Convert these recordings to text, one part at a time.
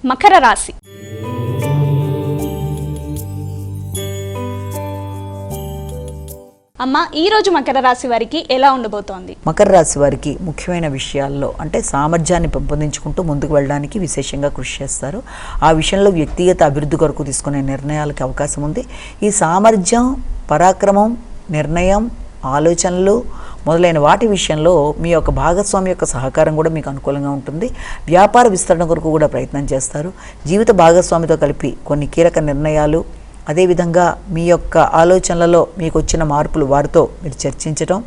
మకర రాశి. అమ్మ, ఈరోజు మకర రాశి వారికి ఎలా ఉండబోతోంది? మకర రాశి వారికి ముఖ్యమైన విషయాల్లో అంటే సామర్థ్యాన్ని పెంపొందించుకుంటూ ముందుకు వెళ్ళడానికి విశేషంగా కృషి చేస్తారు. ఆ విషయంలో వ్యక్తిగత అభివృద్ధి కొరకు తీసుకునే నిర్ణయాలకు అవకాశం ఉంది. ఈ సామర్థ్యం, పరాక్రమం, నిర్ణయం, ఆలోచనలు మొదలైన వాటి విషయంలో మీ యొక్క భాగస్వామి యొక్క సహకారం కూడా మీకు అనుకూలంగా ఉంటుంది. వ్యాపార విస్తరణ కొరకు కూడా ప్రయత్నం చేస్తారు. జీవిత భాగస్వామితో కలిపి కొన్ని కీలక నిర్ణయాలు, అదేవిధంగా మీ యొక్క ఆలోచనలలో మీకు వచ్చిన మార్పులు వారితో మీరు చర్చించడం,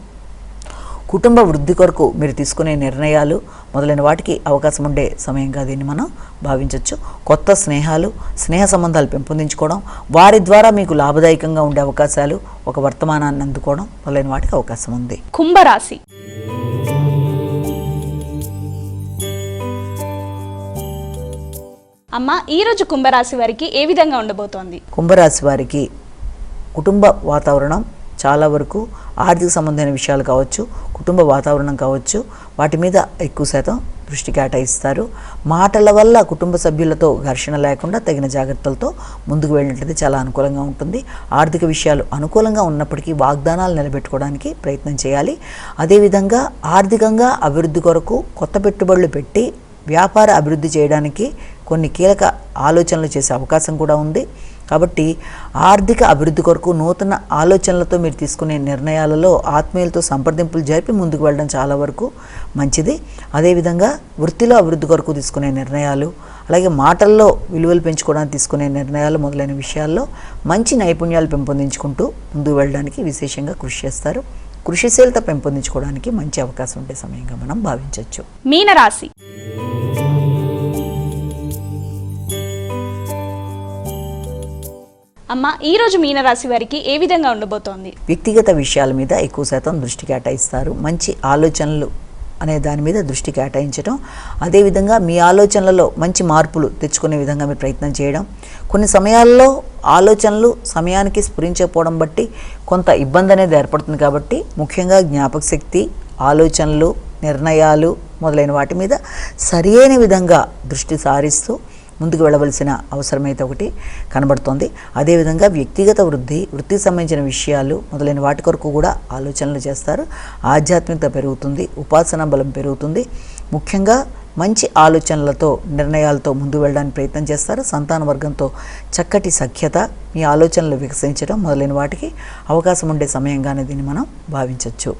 కుటుంబ వృద్ధి కొరకు మీరు తీసుకునే నిర్ణయాలు మొదలైన వాటికి అవకాశం ఉండే సమయంగా దీన్ని మనం భావించవచ్చు. కొత్త స్నేహాలు, స్నేహ సంబంధాలు పెంపొందించుకోవడం, వారి ద్వారా మీకు లాభదాయకంగా ఉండే అవకాశాలు, ఒక వర్తమానాన్ని అందుకోవడం మొదలైన వాటికి అవకాశం ఉంది. కుంభరాశి. అమ్మ, ఈరోజు కుంభరాశి వారికి ఏ విధంగా ఉండబోతోంది? కుంభరాశి వారికి కుటుంబ వాతావరణం చాలా వరకు ఆర్థిక సంబంధమైన విషయాలు కావచ్చు, కుటుంబ వాతావరణం కావచ్చు, వాటి మీద ఎక్కువ శాతం దృష్టి కేటాయిస్తారు. మాటల వల్ల కుటుంబ సభ్యులతో ఘర్షణ లేకుండా తగిన జాగ్రత్తలతో ముందుకు వెళ్ళినట్లయితే చాలా అనుకూలంగా ఉంటుంది. ఆర్థిక విషయాలు అనుకూలంగా ఉన్నప్పటికీ వాగ్దానాలు నిలబెట్టుకోవడానికి ప్రయత్నం చేయాలి. అదేవిధంగా ఆర్థికంగా అభివృద్ధి కొరకు కొత్త పెట్టుబడులు పెట్టి వ్యాపార అభివృద్ధి చేయడానికి కొన్ని కీలక ఆలోచనలు చేసే అవకాశం కూడా ఉంది. కాబట్టి ఆర్థిక అభివృద్ధి కొరకు నూతన ఆలోచనలతో మీరు తీసుకునే నిర్ణయాలలో ఆత్మీయులతో సంప్రదింపులు జరిపి ముందుకు వెళ్ళడం చాలా వరకు మంచిది. అదేవిధంగా వృత్తిలో అభివృద్ధి కొరకు తీసుకునే నిర్ణయాలు, అలాగే మాటల్లో విలువలు పెంచుకోవడానికి తీసుకునే నిర్ణయాలు మొదలైన విషయాల్లో మంచి నైపుణ్యాలు పెంపొందించుకుంటూ ముందుకు వెళ్ళడానికి విశేషంగా కృషి చేస్తారు. కృషిశీలత పెంపొందించుకోవడానికి మంచి అవకాశం ఉండే సమయంగా మనం భావించవచ్చు. మీనరాశి. అమ్మ, ఈరోజు మీనరాశి వారికి ఏ విధంగా ఉండబోతోంది? వ్యక్తిగత విషయాల మీద ఎక్కువ శాతం దృష్టి కేటాయిస్తారు. మంచి ఆలోచనలు అనే దాని మీద దృష్టి కేటాయించడం, అదేవిధంగా మీ ఆలోచనలలో మంచి మార్పులు తెచ్చుకునే విధంగా మీరు ప్రయత్నం చేయడం, కొన్ని సమయాల్లో ఆలోచనలు సమయానికి స్ఫురించకపోవడం బట్టి కొంత ఇబ్బంది అనేది ఏర్పడుతుంది. కాబట్టి ముఖ్యంగా జ్ఞాపక శక్తి, ఆలోచనలు, నిర్ణయాలు మొదలైన వాటి మీద సరైన విధంగా దృష్టి సారిస్తూ ముందుకు వెళ్ళవలసిన అవసరమైతే ఒకటి కనబడుతోంది. అదేవిధంగా వ్యక్తిగత వృత్తికి సంబంధించిన విషయాలు మొదలైన వాటి కొరకు కూడా ఆలోచనలు చేస్తారు. ఆధ్యాత్మికత పెరుగుతుంది, ఉపాసనా బలం పెరుగుతుంది. ముఖ్యంగా మంచి ఆలోచనలతో, నిర్ణయాలతో ముందుకు వెళ్ళడానికి ప్రయత్నం చేస్తారు. సంతాన వర్గంతో చక్కటి సఖ్యత, మీ ఆలోచనలు వికసించడం మొదలైన వాటికి అవకాశం ఉండే సమయంగానే దీన్ని మనం భావించవచ్చు.